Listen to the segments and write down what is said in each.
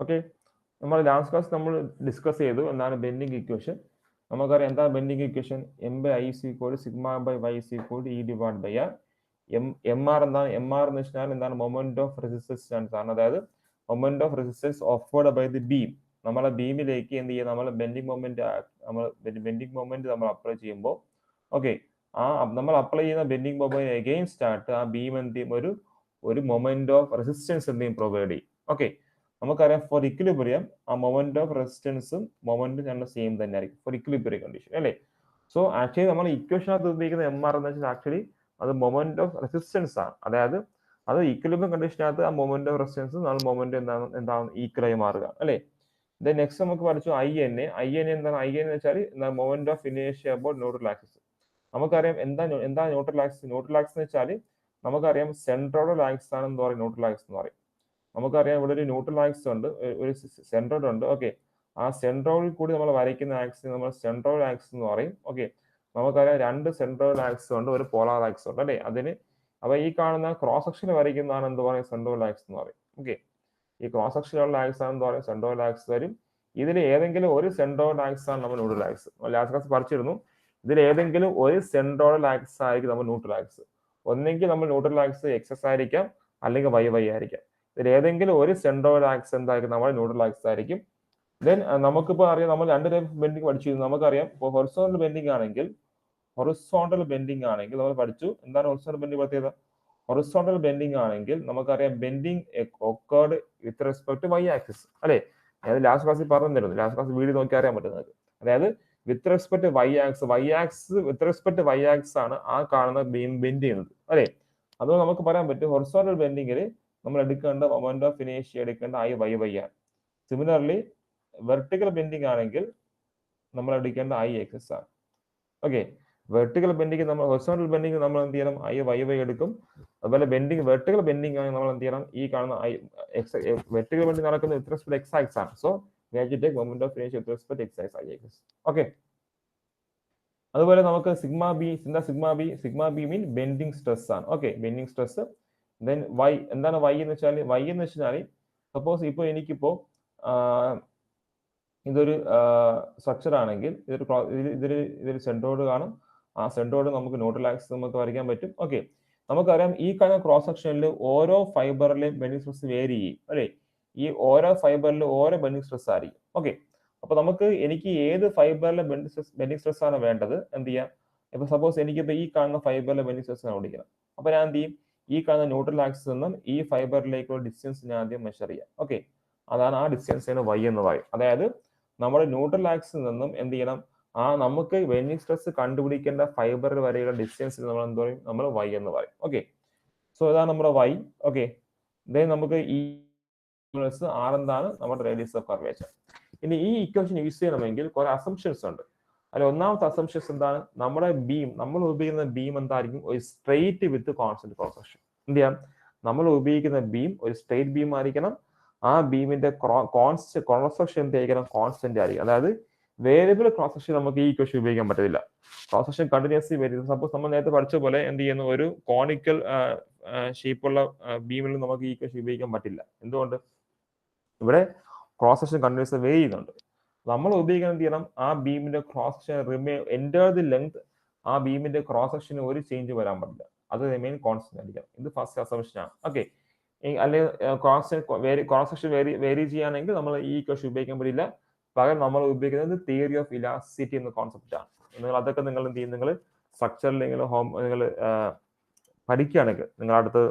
Okay, നമ്മൾ last class നമ്മൾ discuss ചെയ്തു എന്താണ് ബെൻഡിങ് ഇക്വേഷൻ. നമുക്കറിയാം എന്താ bending equation. M by I is equal to sigma by y is equal to E divide by R. M R എന്താണ്? M R എന്ന് വെച്ചാൽ എന്താണ്? മൊമെന്റ് ഓഫ് റെസിസ്റ്റൻസ് ആണ്. അതായത് moment of resistance offered by the beam. നമ്മളെ ബീമിലേക്ക് എന്ത് ചെയ്യുക? നമ്മൾ ബെൻഡിങ് മൊമെന്റ് നമ്മൾ അപ്ലൈ ചെയ്യുമ്പോൾ ഓക്കെ, ആ നമ്മൾ അപ്ലൈ ചെയ്യുന്ന ബെൻഡിങ് മൊമെന്റ് അഗെയിൻസ്റ്റ് ആയിട്ട് ആ ബീം എന്ത് ചെയ്യും? ഒരു മൊമെന്റ് ഓഫ് റെസിസ്റ്റൻസ് എന്ത് ചെയ്യും? പ്രൊവൈഡ് ചെയ്യും. ഓക്കെ, നമുക്കറിയാം ഫോർ ഇക്വിലിബ്രിയം ആ മൊമെന്റ് ഓഫ് റെസിസ്റ്റൻസും മൊമെന്റും രണ്ടും സെയിം തന്നെ ആയിരിക്കും ഫോർ ഇക്വിലിബ്രിയം കണ്ടീഷൻ അല്ലേ. സോ ആക്ച്വലി നമ്മൾ ഇക്വേഷനകത്ത് ഉപയോഗിക്കുന്ന എം ആർ എന്ന് വെച്ചാൽ ആക്ച്വലി അത് മൊമെന്റ് ഓഫ് റെസിസ്റ്റൻസ് ആണ്. അതായത് അത് ഇക്വിലിബ്രിയം കണ്ടീഷനകത്ത് ആ മൊമെന്റ് ഓഫ് റെസിസ്റ്റൻസ് നമ്മൾ മൊമെന്റ് എന്താണ് ഈക്വൽ ആയി മാറുക അല്ലേ. നെക്സ്റ്റ് നമുക്ക് പഠിച്ചു ഐ എൻ എ. എന്താണ്? ഐ എൻ എന്ന് വെച്ചാൽ മൊമെന്റ് ഓഫ് ഇനേഷ്യ അബൌട്ട് ന്യൂട്രൽ ആക്സിസ്. നമുക്കറിയാം എന്താ ന്യൂട്രൽ ആക്സിസ്. ന്യൂട്രൽ ആക്സിസ് എന്ന് വെച്ചാൽ നമുക്കറിയാം സെൻട്രോയിഡൽ ആക്സിസ് ആണ് എന്ന് പറയും ന്യൂട്രൽ ആക്സിസ് എന്ന് പറയും. നമുക്കറിയാം ഇവിടെ ഒരു ന്യൂട്രൽ ആക്സിസ് ഉണ്ട്, ഒരു സെൻട്രോയിഡ് ഉണ്ട്. ഓക്കെ, ആ സെൻട്രോയിഡിൽ കൂടി നമ്മൾ വരയ്ക്കുന്ന ആക്സിസ് നമ്മൾ സെൻട്രോയിഡ് ആക്സിസ് എന്ന് പറയും. ഓക്കെ, നമുക്കറിയാം രണ്ട് സെൻട്രോയിഡ് ആക്സിസ് ഉണ്ട്, ഒരു പോളാർ ആക്സിസ് ഉണ്ട് അല്ലേ. അതിന് അപ്പൊ ഈ കാണുന്ന ക്രോസ് സെക്ഷൻ വരയ്ക്കുന്നതാണ് എന്ത് പറയും? സെൻട്രോയിഡ് ആക്സിസ് എന്ന് പറയും. ഓക്കെ, ഈ ക്രോസ് സെക്ഷനുള്ള ആക്സിസ് ആണ് എന്ന് പറയും സെൻട്രോയിഡ് ആക്സിസ് വരും. ഇതിൽ ഏതെങ്കിലും ഒരു സെൻട്രോയിഡ് ആക്സിസ് ആണ് നമ്മൾ ന്യൂട്രൽ ആക്സിസ്. ലാസ്റ്റ് ക്ലാസ് പഠിച്ചിരുന്നു ഇതിൽ ഏതെങ്കിലും ഒരു സെൻട്രോയിഡ് ആക്സിസ് ആയിരിക്കും നമ്മൾ ന്യൂട്രൽ ആക്സിസ്. ഒന്നെങ്കിൽ നമ്മൾ ന്യൂട്രൽ ആക്സിസ് എക്സസ് ആയിരിക്കാം, അല്ലെങ്കിൽ വൈ വൈ ആയിരിക്കാം. ഇതിൽ ഏതെങ്കിലും ഒരു സെൻട്രോയിഡ് ആക്സിസ് എന്തായിരിക്കും? നമ്മുടെ ന്യൂട്രൽ ആക്സിസ് ആയിരിക്കും. ദെൻ നമുക്കിപ്പോൾ അറിയാം നമ്മൾ രണ്ട് ടൈപ്പ് ബെൻഡിങ് പഠിച്ചിരുന്നു. നമുക്കറിയാം ഇപ്പോൾ ഹൊറിസോണ്ടൽ ബെൻഡിങ് ആണെങ്കിൽ നമ്മൾ പഠിച്ചു എന്താണ് ഹൊറിസോണ്ടൽ ബെൻഡിങ് പ്രത്യേകത. ഹൊറിസോണ്ടൽ ബെൻഡിങ് ആണെങ്കിൽ നമുക്കറിയാം bending occurred with respect y axis അല്ലെ. അതായത് ലാസ്റ്റ് ക്ലാസ്സിൽ പറഞ്ഞു തരുന്നു, ലാസ്റ്റ് ക്ലാസ് വീഡിയോ നോക്കി അറിയാൻ പറ്റുന്നത്. അതായത് with respect y axis with respect y axis ആണ് ആ കാണുന്ന ബീം ബെൻഡ് ചെയ്യുന്നത് അല്ലെ. അതുകൊണ്ട് നമുക്ക് പറയാൻ പറ്റും ഹൊറിസോണ്ടൽ ബെൻഡിങ്ങിൽ നമ്മൾ എടുക്കേണ്ട മൊമെന്റ് ഓഫ് ഇനേഷ്യ എടുക്കേണ്ട ഐ വൈ വൈ ആണ്. സിമിലർലി വെർട്ടിക്കൽ ബെൻഡിങ് ആണെങ്കിൽ നമ്മൾ എടുക്കേണ്ട ഐ എക്സസ് ആണ്. ഓക്കെ, വെർട്ടിക്കൽ ബെൻഡിങ് നമ്മൾ ഹൊറിസോണ്ടൽ ബെൻഡിങ് നമ്മൾ എന്ത് ചെയ്യണം? ഐ വൈ വൈ എടുക്കും. അതുപോലെ വെർട്ടിക്കൽ ബെൻഡിങ് ആണെങ്കിൽ നമ്മൾ എന്ത് ചെയ്യണം? ഈ കാണുന്ന ഐ വെർട്ടിക്കൽ ബെൻഡിങ് നടക്കുന്നത് വിത്ത് റെസ്പെക്ട് എക്സ് ആക്സിസ് ആണ്. So we have to take moment of inertia with respect to x axis I axis. Okay, അതുപോലെ നമുക്ക് sigma b mean bending stress ആണ്. Okay, bending stress. Then y എന്താണ്? Y എന്ന് വെച്ചാൽ suppose ഇപ്പോൾ എനിക്കിപ്പോ ഇതൊരു സ്ട്രക്ചർ ആണെങ്കിൽ ഇതൊരു സെൻട്രോയിഡ് കാണും. ആ സെൻട്രോയിഡ് നമുക്ക് ന്യൂട്രൽ ആക്സിസ് നമുക്ക് വരയ്ക്കാൻ പറ്റും. ഓക്കെ, നമുക്കറിയാം ഈ കാണുന്ന ക്രോസ് സെക്ഷനിൽ ഓരോ ഫൈബറിലെയും ബെൻഡിങ് സ്ട്രെസ് വേരി ചെയ്യും അല്ലേ. ഈ ഓരോ ഫൈബറിലും ഓരോ ബെൻഡിങ് സ്ട്രെസ് ആയിരിക്കും. ഓക്കെ, അപ്പൊ എനിക്ക് ഏത് ഫൈബറിലെ ബെൻഡിങ് സ്ട്രെസ് ആണ് വേണ്ടത് എന്ത് ചെയ്യാം? ഇപ്പൊ സപ്പോസ് എനിക്കിപ്പോ ഈ കാണുന്ന ഫൈബറിലെ ബെൻഡിങ് സ്ട്രെസ് ആണ് ഓടിക്കണം. അപ്പൊ ഞാൻ എന്ത് ചെയ്യും? ഈ കാണുന്ന ന്യൂട്രൽ ആക്സിസ് നിന്നും ഈ ഫൈബറിലേക്കുള്ള ഡിസ്റ്റൻസ് ഞാൻ ആദ്യം മെഷർ ചെയ്യാം. ഓക്കെ, അതാണ് ആ ഡിസ്റ്റൻസിന് വൈ എന്ന് പറയും. അതായത് നമ്മുടെ ന്യൂട്രൽ ആക്സിൽ നിന്നും എന്ത് ചെയ്യണം? നമുക്ക് ബെൻഡിങ് സ്ട്രെസ് കണ്ടുപിടിക്കേണ്ട ഫൈബർ വരെയുള്ള ഡിസ്റ്റൻസ് നമ്മൾ എന്ത് പറയും? നമ്മൾ വൈ എന്ന് പറയും. ഓക്കെ, സോ ഇതാണ് നമ്മുടെ വൈ. ഓക്കെ, ദെൻ നമുക്ക് ഈ ആർ എന്താണ്? നമ്മുടെ റേഡിയസ് ഓഫ് കർവേച്ചർ. ഇനി ഈ ഇക്വേഷൻ യൂസ് ചെയ്യണമെങ്കിൽ കുറെ അസംപ്ഷൻസ് ഉണ്ട്. അതിൽ ഒന്നാമത്തെ അസംപ്ഷൻസ് എന്താണ്? നമ്മുടെ ബീം നമ്മൾ ഉപയോഗിക്കുന്ന ബീം എന്തായിരിക്കും? ഒരു സ്ട്രെയിറ്റ് വിത്ത് കോൺസ്റ്റന്റ് ക്രോസ് സെക്ഷൻ. എന്ത് ചെയ്യാം? നമ്മൾ ഉപയോഗിക്കുന്ന ബീം ഒരു സ്ട്രെയിറ്റ് ബീം ആയിരിക്കണം. ആ ബീമിന്റെ ക്രോസ് സെക്ഷൻ എന്തായിരിക്കണം? കോൺസ്റ്റന്റ് ആയിരിക്കും. അതായത് വേരിയബിൾ ക്രോസ് സെക്ഷൻ നമുക്ക് ഈ ഇക്വേഷൻ ഉപയോഗിക്കാൻ പറ്റില്ല. Cross section continuously vary. Suppose നമ്മൾ നേരത്തെ പഠിച്ച പോലെ എന്ത് ചെയ്യുന്നു? ഒരു കോണിക്കൽ ഷേപ്പുള്ള ബീമിൽ നമുക്ക് ഈ ഇക്വേഷൻ ഉപയോഗിക്കാൻ പറ്റില്ല. എന്തുകൊണ്ട്? ഇവിടെ ക്രോസ് സെക്ഷൻ കണ്ടിന്യൂസ് വേരി ചെയ്യുന്നുണ്ട്. നമ്മൾ ഉപയോഗിക്കാൻ എന്ത് ചെയ്യണം? ആ ബീമിന്റെ cross section enter the length, ആ ബീമിന്റെ ക്രോസ് സെക്ഷന് ഒരു ചേഞ്ച് വരാൻ പാടില്ല. അത് റിമെയിൻ കോൺസ്റ്റന്റ് ആയിരിക്കണം. ഇത് ഫസ്റ്റ് അസംപ്ഷൻ ആണ്. ഓക്കെ, അല്ലെങ്കിൽ ക്രോസ് സെക്ഷൻ വേരി ചെയ്യുകയാണെങ്കിൽ നമ്മൾ ഈ ഇക്വേഷൻ ഉപയോഗിക്കാൻ പറ്റില്ല. പകരം നമ്മൾ ഉപയോഗിക്കുന്നത് തിയറി ഓഫ് ഇലാസ്റ്റിസിറ്റി എന്ന കോൺസെപ്റ്റ് ആണ്. അതൊക്കെ നിങ്ങൾ എന്ത് ചെയ്യും? നിങ്ങൾ സ്ട്രക്ചറിൽ നിങ്ങൾ പഠിക്കുകയാണെങ്കിൽ നിങ്ങൾ അടുത്ത്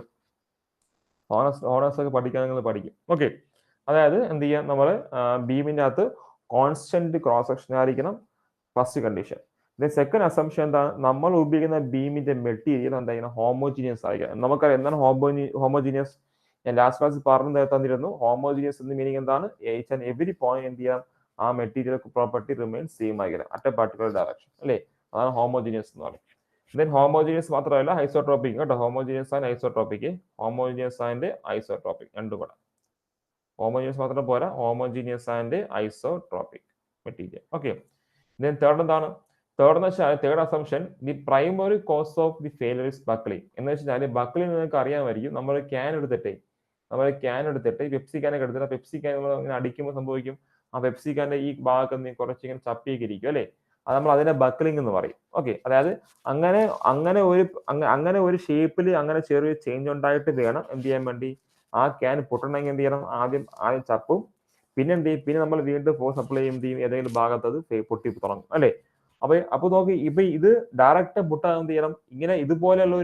ഓണേഴ്സ് ഒക്കെ പഠിക്കുകയാണെങ്കിൽ നിങ്ങൾ പഠിക്കും. ഓക്കെ, അതായത് എന്ത് ചെയ്യാം? നമ്മൾ ബീമിന്റെ അകത്ത് കോൺസ്റ്റന്റ് ക്രോസ് സെക്ഷൻ ആയിരിക്കണം ഫസ്റ്റ് കണ്ടീഷൻ. സെക്കൻഡ് അസംപ്ഷൻ എന്താണ്? നമ്മൾ ഉപയോഗിക്കുന്ന ബീമിന്റെ മെറ്റീരിയൽ എന്തായിരിക്കണം? ഹോമോജീനിയസ് ആയിരിക്കണം. നമുക്കറിയാം എന്താണ് ഹോമോജീനിയസ്. ഞാൻ ലാസ്റ്റ് ക്ലാസ്സിൽ പറഞ്ഞു തന്നിരുന്നു. ഹോമോജീനിയസ് എന്ന മീനിങ് എന്താണ്? ഈച്ച് ആൻഡ് എവരി പോയിന്റ് എന്ത് ചെയ്യാം? ആ മെറ്റീരിയൽ പ്രോപ്പർട്ടി റിമെയിൻ സെയിം ആയിരിക്കണം അറ്റ് എ പർട്ടിക്കുലർ ഡയറക്ഷൻ അല്ലേ. അതാണ് ഹോമോജീനിയസ് എന്ന് പറയുന്നത്. ദെൻ ഹോമോജീനിയസ് മാത്രമല്ല ഐസോട്രോപിക് കേട്ടോ. Homogeneous and isotropic, homogeneous and isotropic രണ്ടും കൂടെ. ഹോമോജീനിയസ് മാത്രം പോരാ, homogeneous and isotropic material. Okay, then third എന്താണ്? Third assumption the primary cause of the failure is buckling. എന്ന് വെച്ചാൽ ബക്ലിംഗ് നിങ്ങൾക്ക് അറിയാമായിരിക്കും. നമ്മൾ ക്യാൻ എടുത്തിട്ടേ നമ്മൾ ക്യാൻ എടുത്തിട്ട് പെപ്സി ക്യാനൊക്കെ എടുത്തിട്ട് പെപ്സി ക്യാൻ നമ്മൾ ഇങ്ങനെ അടിക്കുമ്പോൾ സംഭവിക്കും ആ പെപ്സി ക്യാൻ്റെ ഈ ഭാഗത്ത് കുറച്ച് ഇങ്ങനെ ചപ്പിയൊക്കെ ഇരിക്കും അല്ലേ, അത് നമ്മൾ അതിനെ ബക്കിളിംഗ് എന്ന് പറയും. ഓക്കെ, അതായത് അങ്ങനെ അങ്ങനെ ഒരു ഷേപ്പിൽ അങ്ങനെ ചെറിയ ചേഞ്ച് ഉണ്ടായിട്ട് വേണം എന്ത് ചെയ്യാൻ വേണ്ടി ആ ക്യാൻ പൊട്ടണമെങ്കിൽ എന്ത് ചെയ്യണം, ആദ്യം ചപ്പും, പിന്നെ എന്ത് ചെയ്യും, പിന്നെ നമ്മൾ വീണ്ടും ഫോഴ്സ് അപ്ലൈ ചെയ്യും, ഏതെങ്കിലും ഭാഗത്ത് അത് പൊട്ടി തുടങ്ങും അല്ലേ. അപ്പൊ നോക്കി ഇപ്പൊ ഇത് ഡയറക്റ്റ് പൊട്ടാൻ എന്ത് ചെയ്യണം, ഇങ്ങനെ ഇതുപോലെയുള്ള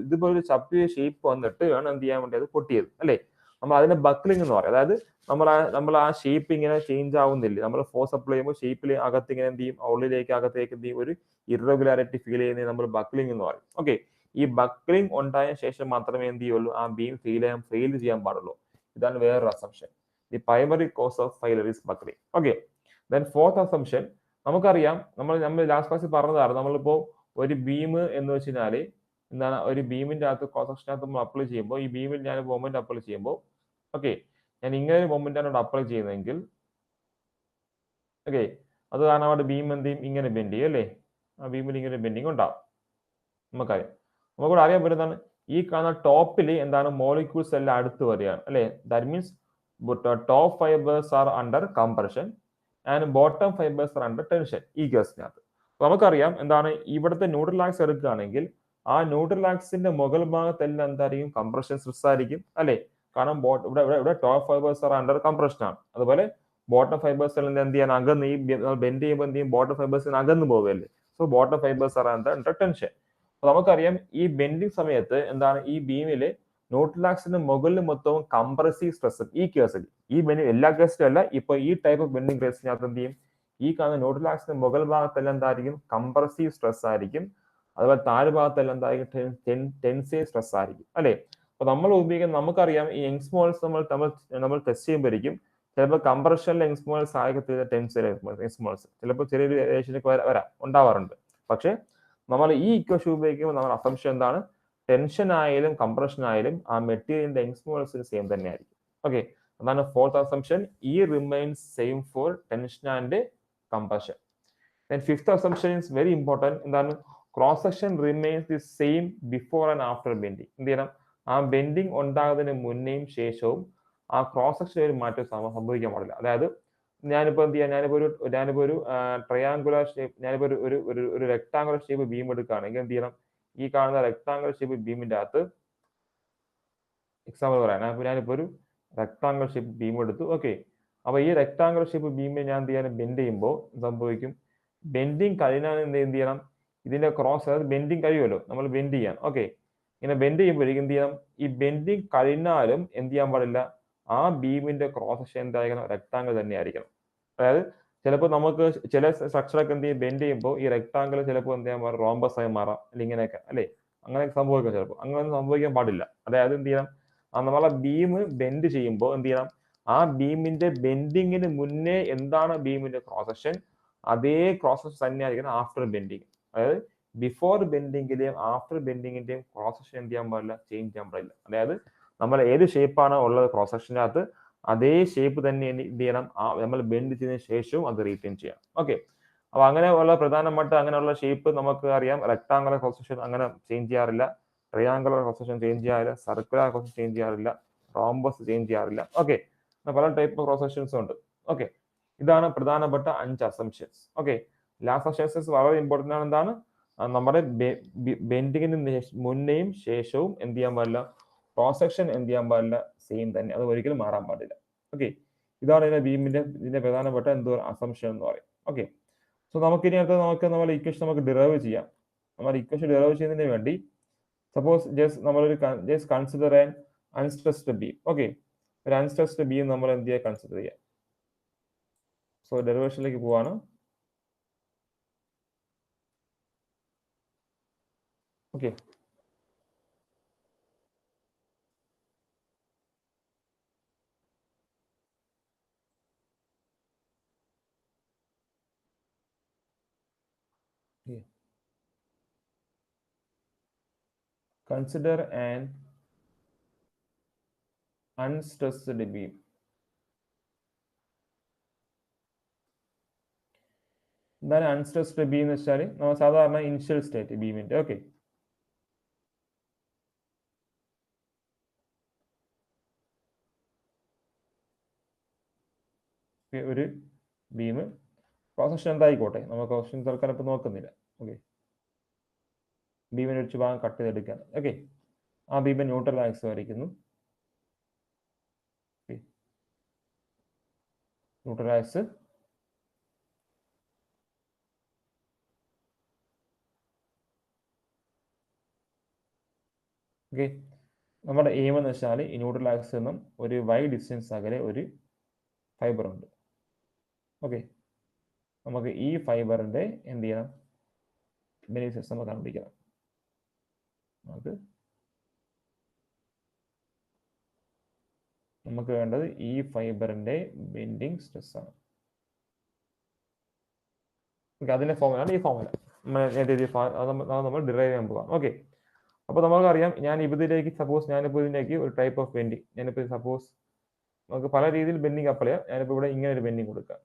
ഇതുപോലൊരു ചപ്പിയ ഷേപ്പ് വന്നിട്ട് വേണം എന്ത് ചെയ്യാൻ വേണ്ടി അത് പൊട്ടിയത് അല്ലേ. നമ്മൾ അതിനെ ബക്ലിംഗ് എന്ന് പറയും. അതായത് നമ്മൾ ആ ഷേപ്പ് ഇങ്ങനെ ചേഞ്ച് ആവുന്നില്ല, നമ്മൾ ഫോഴ്സ് അപ്ലൈ ചെയ്യുമ്പോൾ ഷേപ്പിൽ അകത്ത് ഇങ്ങനെ എന്ത് ചെയ്യും, ഉള്ളിലേക്ക് അകത്തേക്ക് എന്ത് ചെയ്യും, ഒരു ഇറഗുലാരിറ്റി ഫീൽ ചെയ്യുന്നത് നമ്മൾ ബക്ലിംഗ് എന്ന് പറയും. ഓക്കെ, ഈ ബക്ലിംഗ് ഉണ്ടായ ശേഷം മാത്രമേ എന്ത് ചെയ്യുള്ളൂ, ആ ബീം ഫെയിൽ ചെയ്യാൻ പാടുള്ളൂ. ഇതാണ് വേറൊരു assumption. The primary cause of failure is buckling. Okay, then fourth assumption നമുക്കറിയാം, നമ്മൾ ലാസ്റ്റ് ക്ലാസ്സിൽ പറഞ്ഞതാണ്, നമ്മളിപ്പോ ഒരു ബീം എന്ന് വെച്ചാൽ എന്താണ്, ഒരു ബീമിന്റെ അകത്ത് ക്രോസ് സെക്ഷനകത്ത് നമ്മൾ അപ്ലൈ ചെയ്യുമ്പോൾ ഈ ബീമിൽ ഞാൻ മൊമെന്റ് അപ്ലൈ ചെയ്യുമ്പോൾ ഓക്കെ, ഞാൻ ഇങ്ങനെ ഒരു മൊമെന്റ് ആണ് അപ്ലൈ ചെയ്യുന്നതെങ്കിൽ ഓക്കെ, അത് കാരണം അവിടെ ബീം എന്ത് ചെയ്യും, ഇങ്ങനെ ബെൻഡ് ചെയ്യും അല്ലേ, ആ ബീമിൽ ഇങ്ങനെ ബെൻഡിങ് ഉണ്ടാവും. നമുക്കറിയാം, നമുക്കിവിടെ അറിയാൻ പറ്റുന്നതാണ് ഈ കാണുന്ന ടോപ്പിൽ എന്താണ് മോളിക്യൂൾസ് എല്ലാം അടുത്ത് വരികയാണ് അല്ലേ. That means top fibres are under compression and bottom fibres are under tension ഈ കേസിനകത്ത്. നമുക്കറിയാം എന്താണ്, ഇവിടുത്തെ ന്യൂട്രൽ ആക്സ് എടുക്കുകയാണെങ്കിൽ ആ ന്യൂട്രൽ ആക്സിന്റെ മുകൾ ഭാഗത്തെല്ലാം എന്തായിരിക്കും, കംപ്രഷൻ സ്ട്രെസ് ആയിരിക്കും അല്ലേ. കാരണം ഇവിടെ top fibres are under compression ആണ്. അതുപോലെ ബോട്ടം ഫൈബേഴ്സ് എല്ലാം എന്ത് ചെയ്യാൻ അകന്ന്, ഈ ബെൻഡ് ചെയ്യുമ്പോൾ എന്ത് ചെയ്യും, ബോട്ടം ഫൈബേഴ്സിന് അകന്ന് പോവുകയല്ലേ. So bottom fibres are under tension. നമുക്കറിയാം ഈ ബെൻഡിങ് സമയത്ത് എന്താണ്, ഈ ബീമില് ന്യൂട്രൽ ആക്സിന്റെ മുകളിൽ മൊത്തവും കംപ്രസീവ് സ്ട്രെസ് ഈ കേസിൽ, ഈ ബെൻഡിങ് എല്ലാ കേസിലും അല്ല, ഇപ്പൊ ഈ ടൈപ്പ് ഓഫ് ബെൻഡിങ് കേസിനകത്ത് എന്ത് ചെയ്യും, ഈ കാണുന്ന ന്യൂട്രൽ ആക്സിന്റെ മുകൾ ഭാഗത്തെല്ലാം എന്തായിരിക്കും, കംപ്രസീവ് സ്ട്രെസ് ആയിരിക്കും. അതുപോലെ താഴെ ഭാഗത്തെല്ലാം എന്തായിരിക്കും, ടെൻസൈൽ സ്ട്രെസ് ആയിരിക്കും അല്ലെ. അപ്പൊ നമ്മൾ ഉപയോഗിക്കുന്ന, നമുക്കറിയാം ഈ യങ്സ് മോൾസ് നമ്മൾ ടെസ്റ്റ് ചെയ്യുമ്പോഴേക്കും ചിലപ്പോൾ കംപ്രഷനിലെ യങ്സ് മോൾസ് ആകത്തില്ല, ടെൻസൈൽ യങ്സ് മോൾസ് ചിലപ്പോൾ ചെറിയൊരു വേരിയേഷനൊക്കെ വരാറുണ്ട്. പക്ഷെ നമ്മൾ ഈ ഇക്വേഷൻ ഉപയോഗിക്കുമ്പോൾ നമ്മുടെ അസംഷൻ എന്താണ്, ടെൻഷൻ ആയാലും കംപ്രഷൻ ആയാലും ആ മെറ്റീരിയലിന്റെ യങ്സ് മോൾസിന് സെയിം തന്നെ ആയിരിക്കും. ഓക്കെ, അതാണ് fourth assumption, E remains same for tension and compression. Then fifth assumption is very important. എന്താണ്, cross section remains the same before and after bending. എന്ത് ചെയ്യണം, ആ ബെൻഡിങ് ഉണ്ടാകുന്നതിന് മുന്നേയും ശേഷവും ആ ക്രോസ് സെക്ഷൻ ഒരു മാറ്റം സംഭവിക്കാൻ പാടില്ല. അതായത് ഞാനിപ്പോ എന്ത് ചെയ്യാം, ഞാനിപ്പോ ഒരു ട്രയാങ്കുലർ ഷേപ്പ്, ഞാനിപ്പോ ഒരു റെക്ടാങ്കുലർ ഷേപ്പ് ബീം എടുക്കുകയാണെങ്കിൽ എന്ത് ചെയ്യണം, ഈ കാണുന്ന റെക്ടാങ്കുലർ ഷേപ്പ് ബീമിന്റെ അകത്ത് എക്സാമ്പിൾ പറയാം, ഞാനിപ്പോ ഒരു റെക്ടാങ്കുലർ ഷേപ്പ് ബീം എടുത്തു. ഓക്കെ, അപ്പൊ ഈ റെക്ടാങ്കുലർ ഷേപ്പ് ബീമിനെ ഞാൻ എന്ത് ചെയ്യാൻ, ബെൻഡ് ചെയ്യുമ്പോൾ സംഭവിക്കും, ബെൻഡിങ് കഴിഞ്ഞാൽ എന്ത് ചെയ്യണം, ഇതിന്റെ ക്രോസ്, അതായത് ബെൻഡിങ് കഴിയുമല്ലോ, നമ്മൾ ബെൻഡ് ചെയ്യാൻ. ഓക്കെ, ഇങ്ങനെ ബെൻഡ് ചെയ്യുമ്പോഴേക്കും എന്ത് ചെയ്യണം, ഈ ബെൻഡിങ് കഴിഞ്ഞാലും എന്ത് ചെയ്യാൻ പാടില്ല, ആ ബീമിന്റെ ക്രോസ് സെക്ഷൻ എന്തായിരിക്കണം, റെക്ടാങ്കിൾ തന്നെ ആയിരിക്കണം. അതായത് ചിലപ്പോൾ നമുക്ക് ചില സ്ട്രക്ചറൊക്കെ എന്ത് ചെയ്യും, ബെൻഡ് ചെയ്യുമ്പോൾ ഈ റെക്ടാങ്കിൾ ചിലപ്പോൾ എന്ത് ചെയ്യാൻ പാടില്ല, റോംബസ് ആയി മാറാം, അല്ലെങ്കിൽ ഇങ്ങനെയൊക്കെ അല്ലേ, അങ്ങനെ സംഭവിക്കാം. ചിലപ്പോൾ അങ്ങനെ സംഭവിക്കാൻ പാടില്ല. അതായത് എന്ത് ചെയ്യണം, നമ്മളെ ബീം ബെൻഡ് ചെയ്യുമ്പോൾ എന്ത് ചെയ്യണം, ആ ബീമിന്റെ ബെൻഡിങ്ങിന് മുന്നേ എന്താണ് ബീമിന്റെ ക്രോസ് സെക്ഷൻ, അതേ ക്രോസ് സെക്ഷൻ തന്നെയായിരിക്കണം ആഫ്റ്റർ ബെൻഡിങ്. അതായത് ബിഫോർ ബെൻഡിങ്ങിന്റെയും ആഫ്റ്റർ ബെൻഡിങ്ങിന്റെയും ക്രോസ് സെക്ഷൻ എന്ത് ചെയ്യാൻ പാടില്ല, ചേഞ്ച് ചെയ്യാൻ പാടില്ല. അതായത് നമ്മൾ ഏത് ഷേപ്പാണ് ഉള്ളത് ക്രോസ് സെക്ഷനകത്ത്, അതേ ഷേപ്പ് തന്നെ എന്ത് ചെയ്യണം, നമ്മൾ ബെൻഡ് ചെയ്തതിനു ശേഷവും അത് റീറ്റെയിൻ ചെയ്യാം. ഓക്കെ, അപ്പൊ അങ്ങനെയുള്ള പ്രധാനമായിട്ട് അങ്ങനെയുള്ള ഷേപ്പ് നമുക്ക് അറിയാം, റെക്ടാങ്കുലർ ക്രോസ് സെക്ഷൻ അങ്ങനെ ചേഞ്ച് ചെയ്യാറില്ല, ട്രയാങ്കുലർ ക്രോസ് സെക്ഷൻ ചേഞ്ച് ചെയ്യാറില്ല, സർക്കുലർ ക്രോസ് സെക്ഷൻ ചേഞ്ച് ചെയ്യാറില്ല, റോംബസ് ചേഞ്ച് ചെയ്യാറില്ല. ഓക്കെ, പല ടൈപ്പ് ഓഫ് ക്രോസ് സെക്ഷൻസ് ഉണ്ട്. ഓക്കെ, ഇതാണ് പ്രധാനപ്പെട്ട 5 അസംഷൻസ്. ഓക്കെ, ലാസ്റ്റ് അസംഷൻസ് വളരെ ഇമ്പോർട്ടന്റ് ആണ്. എന്താണ്, നമ്മുടെ ബെൻഡിങ്ങിന് മുന്നേയും ശേഷവും എന്ത് ചെയ്യാൻ പാടില്ല, ക്രോസ് സെക്ഷൻ എന്ത് ചെയ്യാൻ പാടില്ല, സെയിം തന്നെ, അത് ഒരിക്കലും മാറാൻ പാടില്ല. ഓക്കെ, ഇതാണ് ഇതിന്റെ പ്രധാനപ്പെട്ട അസംഷൻ എന്ന് പറയും. ഓക്കെ, സോ നമുക്കിനി അടുത്ത് നമ്മൾ ഇക്വേഷൻ നമുക്ക് ഡിറൈവ് ചെയ്യാം. നമ്മൾ ഇക്വേഷൻ ഡിറൈവ് ചെയ്യുന്നതിന് വേണ്ടി suppose just consider an unstressed beam. Okay, ഒരു അൺസ്ട്രെസ്ഡ് ബീം നമ്മൾ എന്ത് ചെയ്യാൻ കൺസിഡർ ചെയ്യാം. സോ ഡെറിവേഷനിലേക്ക് പോവാണ്. Okay, consider an unstressed beam. എന്താണ് അൺസ്ട്രെസ്ഡ് ബീം എന്ന് വെച്ചാൽ, നമ്മൾ സാധാരണ ഇനിഷ്യൽ സ്റ്റേറ്റ് ബീമിന്റെ. ഓക്കെ, ഒരു ബീം ക്രോസ് സെക്ഷൻ എന്തായിക്കോട്ടെ, നമ്മൾ ക്രോസ് സെക്ഷൻ തൽക്കാലം ഇപ്പം നോക്കുന്നില്ല. ഓക്കെ, ബീമിനെ വെച്ച് ഭാഗം കട്ട് ചെയ്തെടുക്കുകയാണ്. ഓക്കെ, ആ ബീമിന് ന്യൂട്രൽ ആക്സ് വരയ്ക്കുന്നു. Neutral axis okay. നമ്മുടെ എയിം എന്ന് വെച്ചാൽ ഈ ന്യൂട്രൽ ആക്സിൽ നിന്നും ഒരു വൈ ഡിസ്റ്റൻസ് അകലെ ഒരു ഫൈബർ ഉണ്ട്. ഓക്കെ, നമുക്ക് ഈ ഫൈബറിന്റെ എന്ത് ചെയ്യണം, ബെനിഫിറ്റ്സ് നമുക്ക് കണ്ടുപിടിക്കണം. നമുക്ക് വേണ്ടത് ഈ ഫൈബറിന്റെ ബെൻഡിങ് സ്ട്രെസ് ആണ്. ഓക്കെ, അതിന്റെ ഫോമുലയാണ് ഈ ഫോമുല. നമ്മൾ ഡിറൈവ് ചെയ്യാൻ പോകാം. ഓക്കെ, അപ്പോൾ നമുക്കറിയാം, ഞാൻ ഇതിലേക്ക് സപ്പോസ് ഞാനിപ്പോൾ ഇതിലേക്ക് ഒരു ടൈപ്പ് ഓഫ് ബെൻഡിങ്, ഞാനിപ്പോൾ സപ്പോസ് നമുക്ക് പല രീതിയിൽ ബെൻഡിങ് അപ്ലൈ ചെയ്യാം. ഞാനിപ്പോൾ ഇവിടെ ഇങ്ങനെ ഒരു ബെൻഡിങ് കൊടുക്കാം,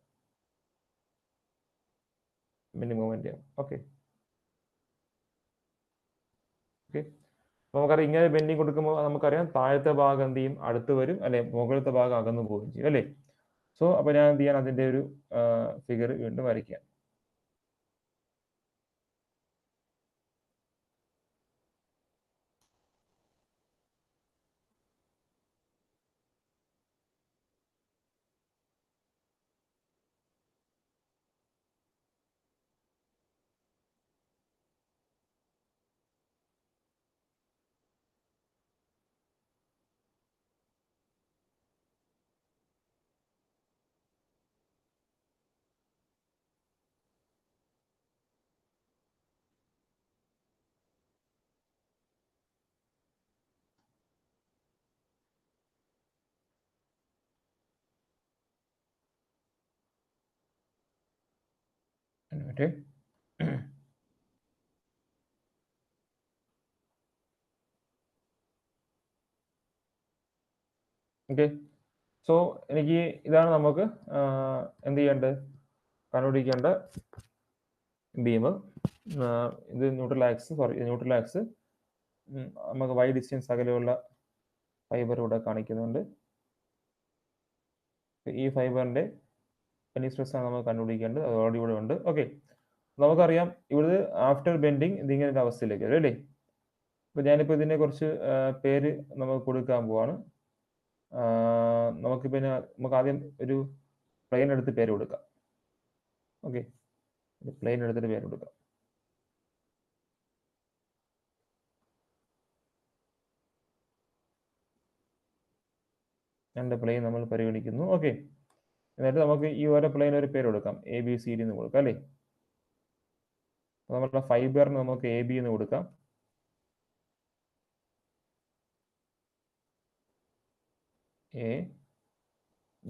ബെൻഡിങ് മൂവ്മെന്റ് ചെയ്യാം. ഓക്കെ ഓക്കെ, നമുക്കറിയാം ഇങ്ങനെ ബെൻഡിങ് കൊടുക്കുമ്പോൾ നമുക്കറിയാം താഴത്തെ ഭാഗം എന്ത് ചെയ്യും, അടുത്ത് വരും, അല്ലെ മുകളിലത്തെ ഭാഗം അകന്നു പോവുകയും ചെയ്യും, അല്ലേ? സോ അപ്പോൾ ഞാൻ എന്ത് ചെയ്യാൻ, അതിന്റെ ഒരു ഫിഗർ വീണ്ടും വരയ്ക്കാം. ഓക്കെ ഓക്കെ, സോ എനിക്ക് ഇതാണ് നമുക്ക് എന്ത് ചെയ്യേണ്ടത്, കണ്ടുപിടിക്കേണ്ട ബീം. ഇത് ന്യൂട്രൽ ആക്സ് നമുക്ക് വൈ ഡിസ്റ്റൻസ് അകലെയുള്ള ഫൈബർ ഇവിടെ കാണിക്കുന്നുണ്ട്. ഈ ഫൈബറിന്റെ ബെൻഡിങ് സ്ട്രെസ് ആണ് നമുക്ക് കണ്ടുപിടിക്കേണ്ടത്, അത് ഓൾറെഡി ഇവിടെ ഉണ്ട്. ഓക്കെ, നമുക്കറിയാം ഇവിടെ ആഫ്റ്റർ ബെൻഡിങ് ഇതിങ്ങനെ ഒരു അവസ്ഥയിലേക്ക് വരും, അല്ലേ? അപ്പോൾ ഞാനിപ്പോൾ ഇതിനെ കുറച്ച് പേര് നമുക്ക് കൊടുക്കാൻ പോവാണ്. നമുക്ക് ആദ്യം ഒരു പ്ലെയിൻ എടുത്ത് പേര് കൊടുക്കാം. ഓക്കെ, പ്ലെയിൻ എടുത്തിട്ട് പേര് കൊടുക്കാം. രണ്ട് പ്ലെയിൻ നമ്മൾ പരിഗണിക്കുന്നു. ഓക്കെ, എന്നിട്ട് നമുക്ക് ഈ ഓരോ പ്ലെയിൻ ഒരു പേര് കൊടുക്കാം, എ ബി സി ഡി എന്ന് കൊടുക്കാം, അല്ലേ? നമ്മുടെ ഫൈബറിന് നമുക്ക് എ ബി എന്ന് കൊടുക്കാം. എ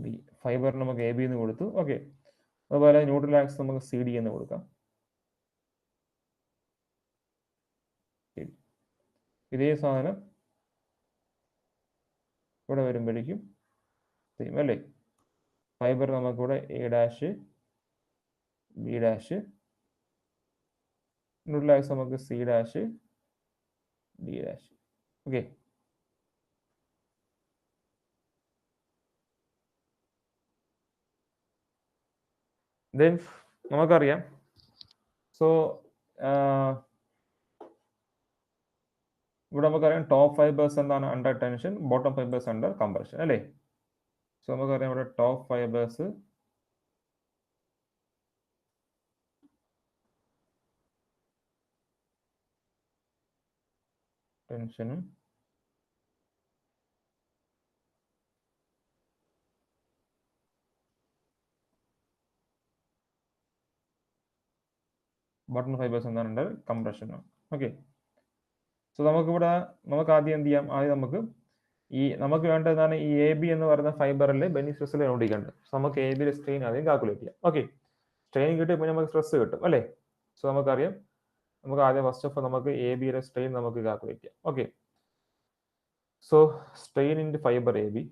ബി, ഫൈബറിന് നമുക്ക് എ ബി എന്ന് കൊടുത്തു. ഓക്കെ, അതുപോലെ ന്യൂട്രൽ ആക്സ് നമുക്ക് സി ഡി എന്ന് കൊടുക്കാം. ഇതേ സാധനം ഇവിടെ വരുമ്പോഴേക്കും സെയിം, അല്ലേ? ഫൈബർ നമുക്കിവിടെ A dash B dash, neutral axis നമുക്ക് C dash D dash. Okay, then നമുക്കറിയാം, സോ ഇവിടെ നമുക്കറിയാം ടോപ്പ് ഫൈബേഴ്സ് എന്താണ് under tension, bottom fibres under compression, അല്ലേ? സോ നമുക്കറിയാം ഇവിടെ ടോപ്പ് ഫൈബേഴ്സ് ടെൻഷനും ബോട്ടം ഫൈബേഴ്സ് എന്താണ് അണ്ടർ കംപ്രഷനും. ഓക്കെ, സോ നമുക്ക് ആദ്യം എന്ത് ചെയ്യാം, ആദ്യം നമുക്ക് വേണ്ടതാണ് ഈ എ ബി എന്ന് പറയുന്ന ഫൈബറിലെ ബെൻഡിങ് സ്ട്രെസ്സിൽ കണ്ടുപിടിക്കേണ്ടത്. സോ നമുക്ക് എ ബിയുടെ സ്ട്രെയിൻ ആദ്യം കാൽക്കുലേറ്റ് ചെയ്യാം. ഓക്കെ, സ്ട്രെയിൻ കിട്ടിയപ്പോൾ നമുക്ക് സ്ട്രെസ് കിട്ടും, അല്ലേ? സോ നമുക്കറിയാം, നമുക്ക് ആദ്യം ഫസ്റ്റ് ഓഫ് ഓൾ നമുക്ക് എ ബിയുടെ സ്ട്രെയിൻ നമുക്ക് കാൽക്കുലേറ്റ് ചെയ്യാം. Okay, so strain in fibre A B,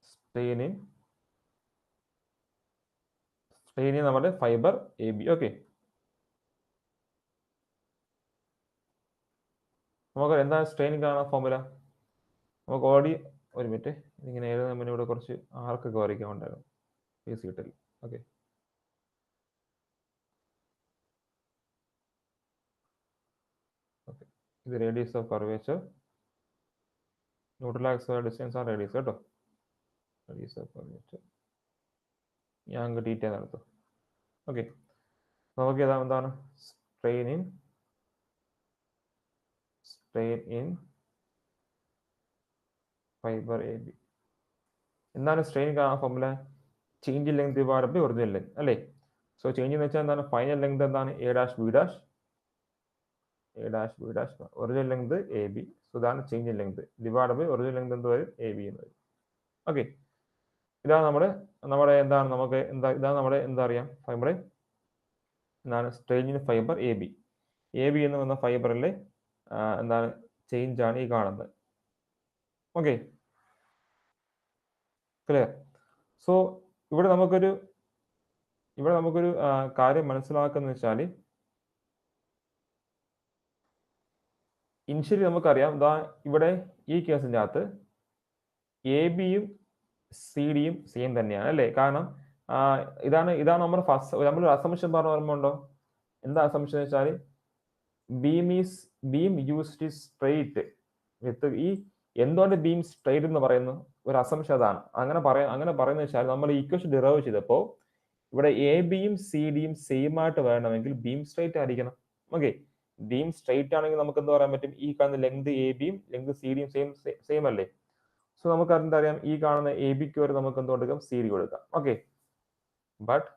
strain നമ്മുടെ ഫൈബർ എ ബി. ഓക്കെ, നമുക്ക് എന്താണ് സ്ട്രെയിൻ കാണാൻ ഫോർമുല, നമുക്ക് ഓൾറെഡി ഒരു മിനിറ്റ് ഇങ്ങനെ എഴുതുന്ന ഇവിടെ കുറച്ച് ആർക്കൊക്കെ വരയ്ക്കാൻ ഉണ്ടായിരുന്നു ഫേസ് കിട്ടില്ല. ഓക്കെ, ഓക്കെ, ഇത് radius of curvature, neutral axis distance ആണ് റേഡിയസ് കേട്ടോ. റേഡിയസ് ഓഫ് കർവേച്ചർ ഞാൻ ഡീറ്റെയിൽ നടത്തും. ഓക്കെ, നമുക്ക് എന്താണ് strain in fibre A B. എന്താണ് strain formula? Change in length divided by original length അല്ലേ. സോ ചേഞ്ച് എന്ന് വെച്ചാൽ എന്താണ്? ഫൈനൽ ലെങ്ത് എന്താണ്? A dash B dash, original length A B. So ഇതാണ് change in length divided by original length എന്ത് വരും? A B എന്ന് വരും. ഓക്കെ, ഇതാണ് നമ്മുടെ എന്താണ് നമുക്ക് ഇതാണ് നമ്മുടെ എന്താ അറിയാം ഫൈബർ എന്താണ് strain in fibre A B. എന്ന് വന്ന ഫൈബറിലെ എന്താണ് ചേഞ്ച് ആണ് ഈ കാണുന്നത്. Okay, clear? സോ ഇവിടെ നമുക്കൊരു കാര്യം മനസ്സിലാക്കുന്ന വെച്ചാൽ ഇനിഷ്യലി നമുക്കറിയാം ഇവിടെ ഈ കേസിൻ്റെ അകത്ത് എ ബിയും സി ഡിയും സെയിം തന്നെയാണ് അല്ലേ. കാരണം ഇതാണ് നമ്മുടെ ഫസ്റ്റ് നമ്മൾ അസംഷൻ പറഞ്ഞ ഓർമ്മയുണ്ടോ? എന്താ അസംഷൻ വെച്ചാൽ ബീം യൂസ്ഡ് സ്ട്രെയിറ്റ് വിത്ത് ഈ എന്തുകൊണ്ട് ബീം സ്ട്രെയിറ്റ് എന്ന് പറയുന്നു ഒരു അസംഷൻ അതാണ്. അങ്ങനെ പറയുന്നത് വെച്ചാൽ നമ്മൾ ഈക്വേഷൻ ഡിറൈവ് ചെയ്തപ്പോൾ ഇവിടെ എ ബിയും സി ഡിയും സെയിം ആയിട്ട് വേണമെങ്കിൽ ബീം സ്ട്രെയിറ്റ് ആയിരിക്കണം. ഓക്കെ, ബീം സ്ട്രെയിറ്റ് ആണെങ്കിൽ നമുക്ക് എന്ത് പറയാൻ പറ്റും? ഈ കാണുന്ന ലെങ്ത് എ ബിയും ലെങ്ത് സി ഡിയും സെയിം അല്ലേ. സോ നമുക്ക് എന്താ അറിയാം? ഈ കാണുന്ന എ ബിക്ക് വരെ നമുക്ക് എന്ത് കൊടുക്കാം? സി ഡി കൊടുക്കാം. Okay, but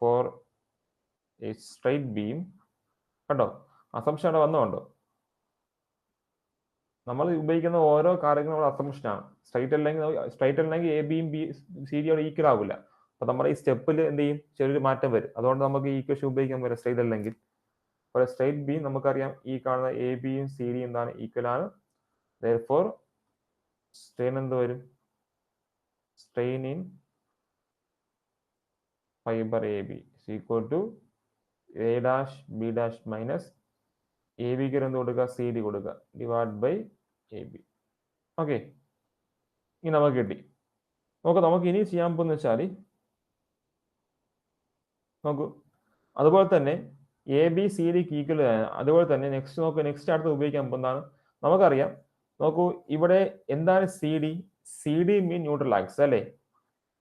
for A straight beam കണ്ടോ അസംഷൻ അവിടെ വന്നുകൊണ്ടോ? നമ്മൾ ഉപയോഗിക്കുന്ന ഓരോ കാര്യങ്ങളും നമ്മുടെ അസംഷനാണ്. സ്ട്രൈറ്റ് അല്ലെങ്കിൽ എ ബിയും സി ഡിയോട് ഈക്വൽ ആവില്ല. അപ്പൊ നമ്മുടെ ഈ സ്റ്റെപ്പിൽ എന്ത് ചെയ്യും? ചെറിയൊരു മാറ്റം വരും. അതുകൊണ്ട് നമുക്ക് ഈ ഇക്വേഷൻ ഉപയോഗിക്കാൻ പറ്റില്ല സ്ട്രൈറ്റ് അല്ലെങ്കിൽ. ഒരു സ്ട്രൈറ്റ് ബീം നമുക്കറിയാം ഈ കാണുന്ന എ ബിയും സി ഡിയും എന്താണ്? ഈക്വൽ ആണ്. therefore സ്ട്രെയിൻ എന്ത് വരും? Strain in fibre A B equal to A dash B dash minus A ബിക്ക് എന്ത് കൊടുക്കുക? സി ഡി കൊടുക്കുക divide by A B. Okay, ഇനി നമുക്ക് കിട്ടി. നമുക്ക് ഇനി ചെയ്യാൻ പോകുന്ന വെച്ചാൽ നോക്കൂ, അതുപോലെ തന്നെ എ ബി സി ഡിക്ക് ഈക്വൽ. അതുപോലെ തന്നെ നെക്സ്റ്റ് അടുത്ത് ഉപയോഗിക്കാൻ പോകുന്നതാണ് നമുക്കറിയാം. നോക്കൂ, ഇവിടെ എന്താണ് സി ഡി? സി ഡി മീൻ ന്യൂട്രൽ ആക്സിസ് അല്ലേ.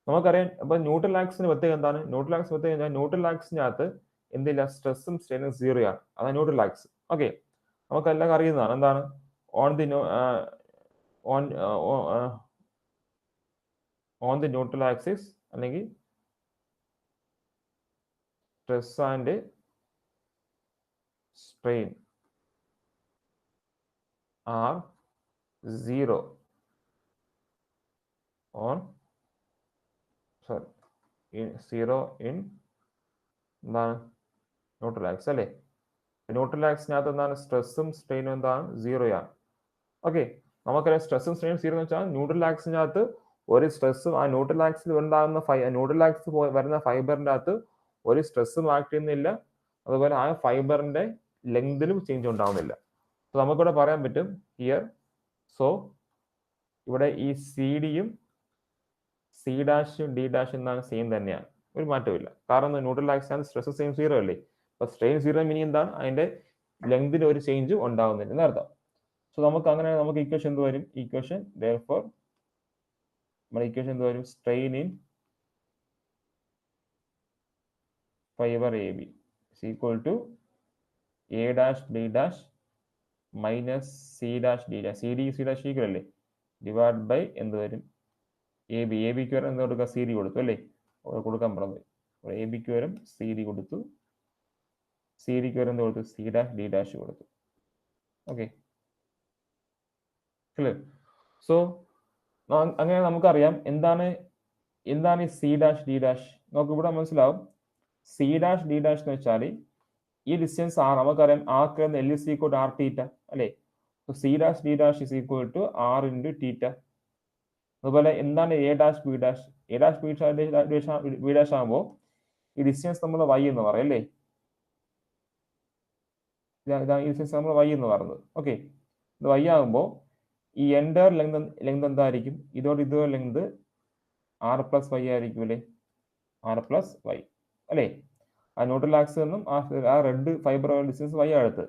നമുക്കറിയാം. അപ്പൊ ന്യൂട്രൽ ആക്സിന് പ്രത്യേകം എന്താണ്? ന്യൂട്രൽ ആക്സിനകത്ത് എന്തില്ല? സ്ട്രെസ്സും സ്ട്രെയിനും 0 ആണ്. അതാണ് ന്യൂട്രൽ ആക്സിസ്. ഓക്കെ, നമുക്കെല്ലാം അറിയുന്നതാണ്. എന്താണ് ഓൺ ദി ന്യൂട്രൽ ആക്സിസ് അല്ലെങ്കിൽ stress and strain are 0 on 0 in എന്താണ്? ന്യൂട്രൽ ആക്സിസ് അല്ലേ. ന്യൂട്രൽ ആക്സിനകത്ത് എന്താണ്? സ്ട്രെസ്സും സ്ട്രെയിനും എന്താണ്? 0 ആണ്. ഓക്കെ, നമുക്കറിയാം സ്ട്രെസ്സും സ്ട്രെയിനും 0 എന്ന് വെച്ചാൽ ന്യൂട്രൽ ആക്സിനകത്ത് ഒരു സ്ട്രെസ്സും ആ ന്യൂട്രൽ ആക്സിൽ ന്യൂട്രൽ ആക്സിൽ വരുന്ന ഫൈബറിന്റെ അകത്ത് ഒരു സ്ട്രെസ്സും ആക്ട് ചെയ്യുന്നില്ല. അതുപോലെ ആ ഫൈബറിന്റെ ലെങ്തിലും ചേഞ്ച് ഉണ്ടാവുന്നില്ല. സോ നമുക്കിവിടെ പറയാൻ പറ്റും ഹിയർ. സോ ഇവിടെ ഈ സി ഡിയും സി ഡാഷും ഡി ഡാഷും എന്താണ്? സെയിം തന്നെയാണ്, ഒരു മാറ്റമില്ല. കാരണം ന്യൂട്രൽ ആക്സിസ് സ്ട്രെസ് സെയിം 0 അല്ലേ. അപ്പൊ സ്ട്രെയിൻ 0 മീനിങ് എന്താണ്? അതിന്റെ ലെങ്തിന് ഒരു ചേഞ്ച് ഉണ്ടാവുന്നില്ല എന്നർത്ഥം. സോ നമുക്ക് ഇക്വേഷൻ എന്ത് വരും? ഇക്വേഷൻ therefore നമ്മുടെ ഇക്വേഷൻ എന്ത് വരും? Strain in fibre A B equal to A dash B dash minus C dash D dash. C dash equal അല്ലേ, ഡിവൈഡ് ബൈ എന്ത് വരും? എ ബിക്ക് വരെ എന്ത് കൊടുക്കുക? സി ഡി കൊടുത്തു അല്ലേ. കൊടുക്കാൻ പറഞ്ഞത് എ ബിക്ക് വരും സി ഡി കൊടുത്തു, സി ഡിക്ക് വരെ എന്ത് കൊടുത്തു? സി ഡാഷ് ഡി ഡാഷ് കൊടുത്തു. Okay, clear? സോ അങ്ങനെ നമുക്കറിയാം എന്താണ് ഈ സി ഡാഷ് ഡി ഡാഷ്. നമുക്ക് ഇവിടെ മനസ്സിലാവും. സി ഡാഷ് ഡി ഡാഷ് എന്ന് വെച്ചാൽ ഈ ഡിസ്റ്റൻസ് ആർ. നമുക്കറിയാം arc L is equal to R theta അല്ലേ. C dash D dash is equal to R into theta. അതുപോലെ എന്താണ് A dash B dash? A dash B dash ആകുമ്പോൾ ഈ distance നമ്മൾ വൈ എന്ന് പറയും അല്ലേ. ഇതാണ് ഈ ഡിസ്റ്റൻസ് നമ്മൾ വൈ എന്ന് പറയുന്നത്. ഓക്കെ, ഇത് y ആകുമ്പോൾ ഈ എൻ്റർ ലെങ്ത് എന്തായിരിക്കും? ഇതോട് ലെങ്ത് ആർ പ്ലസ് വൈ ആയിരിക്കും അല്ലേ? ആർ പ്ലസ് വൈ അല്ലേ? ആ ന്യൂട്രൽ ആക്സിൽ നിന്നും ആ റെഡ് ഫൈബർ ഡിസ്റ്റൻസ് വൈ അടുത്ത്.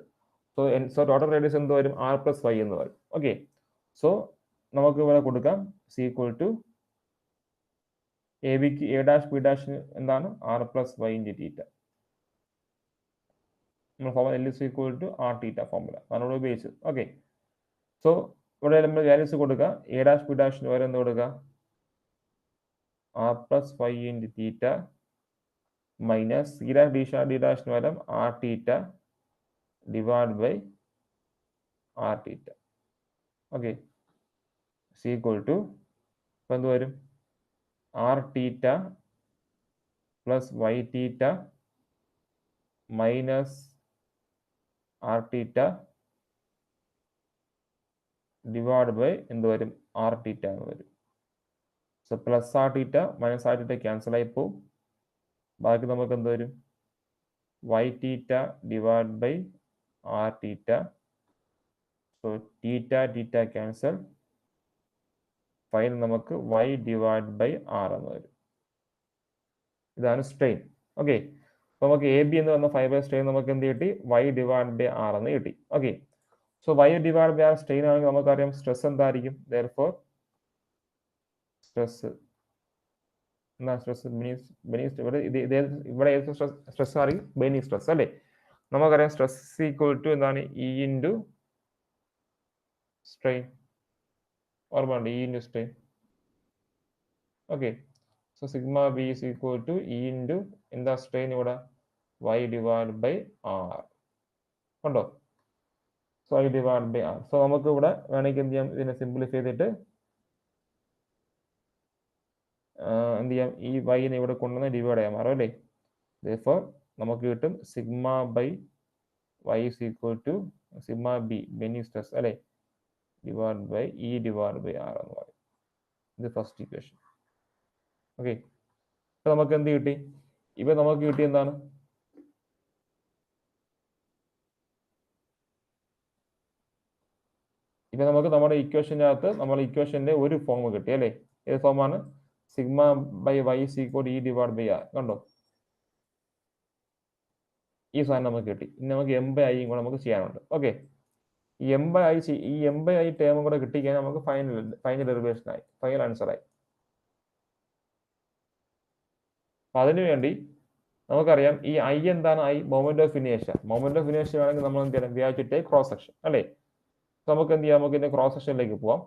സോ ടോട്ടൽ റേഡിയസ് എന്ത് വരും? ആർ പ്ലസ് വൈ എന്ന് വരും. ഓക്കെ, സോ നമുക്ക് ഇവിടെ കൊടുക്കാം സി ഈക്വൽ ടു എ ബിക്ക് എ ഡാഷ് ബി ഡാഷിന് എന്താണ്? R plus Y into theta. നമ്മൾ formula L is equal to R theta formula ആണ് ഇവിടെ ഉപയോഗിച്ചത്. ഓക്കെ, സോ ഇവിടെ നമ്മൾ വാല്യൂസ് കൊടുക്കുക. എ ഡാഷ് ബി ഡാഷിന് വരെ എന്ത് കൊടുക്കുക? R plus Y into theta minus C dash D ഡാഷിന് പകരം R theta divide by R theta. Okay, C equal to ഇപ്പം എന്ത് വരും? R theta plus Y theta minus R theta divide by എന്ത് വരും? ആർ തീറ്റ എന്ന് വരും. So plus R theta minus R theta cancel ആയി പോകും. ബാക്കി നമുക്ക് എന്ത് വരും? Y theta divide by R theta. So theta cancel. Final നമുക്ക് വൈ ഡിവൈഡ് ബൈ ആർ എന്ന് വരും. ഇതാണ് സ്ട്രെയിൻ. ഓക്കെ, അപ്പോൾ നമുക്ക് എ ബി എന്ന് പറഞ്ഞ ഫൈബർ സ്ട്രെയിൻ നമുക്ക് എന്ത് കിട്ടി? വൈ ഡിവൈഡ് ബൈ ആർ എന്ന് കിട്ടി. Okay, so Y divide by R strain ആണെങ്കിൽ നമുക്കറിയാം സ്ട്രെസ് എന്തായിരിക്കും? ദെയർഫോർ സ്ട്രെസ് എന്താ? സ്ട്രെസ് ഇവിടെ ഏത് സ്ട്രെസ് ആയിരിക്കും? ബെയിനിങ് സ്ട്രെസ് അല്ലേ? നമുക്കറിയാം സ്ട്രെസ് ഈക്വൽ ടു എന്താണ്? E into strain. ഓർമ്മയുണ്ട് E into strain. Okay, so sigma B is equal to E into എന്താ സ്ട്രെയിൻ ഇവിടെ? വൈ ഡിവൈഡ് ബൈ ആർ ഉണ്ടോ? So Y divide by R. So നമുക്ക് ഇവിടെ വേണമെങ്കിൽ എന്ത് ചെയ്യാം? ഇതിനെ സിംപ്ലിഫൈ ചെയ്തിട്ട് എന്ത് ചെയ്യാം? ഈ വൈനെ ഇവിടെ കൊണ്ടുവന്ന് ഡിവൈഡ് ചെയ്യാൻ മാറും അല്ലേ? therefore നമുക്ക് കിട്ടും sigma by Y is equal to sigma B ബെയിനിങ് സ്ട്രെസ് അല്ലേ divide by E divide by R എന്ന് പറയും. ഇത് ഫസ്റ്റ് ഇക്വേഷൻ. ഓക്കെ, ഇപ്പൊ നമുക്ക് എന്ത് കിട്ടി? ഇപ്പൊ നമുക്ക് കിട്ടി എന്താണ്? ഇപ്പൊ നമുക്ക് നമ്മുടെ ഇക്വേഷൻ്റെ അകത്ത് നമ്മുടെ ഇക്വേഷന്റെ ഒരു ഫോം കിട്ടി അല്ലേ? ഏത് ഫോമാണ്? Sigma by Y is equal E divide by R. കണ്ടോ? ഈ സാധനം നമുക്ക് കിട്ടി. ഇനി നമുക്ക് എം ബൈ ഐയും കൂടെ നമുക്ക് ചെയ്യാനുണ്ട്. ഓക്കെ, ഈ എം ബൈ ഐ ടേമും കൂടെ കിട്ടിക്കഴിഞ്ഞാൽ നമുക്ക് ഫൈനൽ ഡെറിവേഷൻ ആയി, ഫൈനൽ ആൻസർ ആയി. അപ്പൊ അതിനുവേണ്ടി നമുക്കറിയാം ഈ ഐ എന്താണ്? ഐ മൊമെന്റ് ഓഫ് ഇനേഷ്യ. മൊമെന്റ് ഓഫ് ഇനേഷ്യ ആണെങ്കിൽ നമ്മൾ എന്ത് ചെയ്യണം? We have to take cross section അല്ലേ? നമുക്ക് എന്ത് ചെയ്യാം? നമുക്ക് ഇതിന്റെ ക്രോസ് സെക്ഷനിലേക്ക് പോവാം.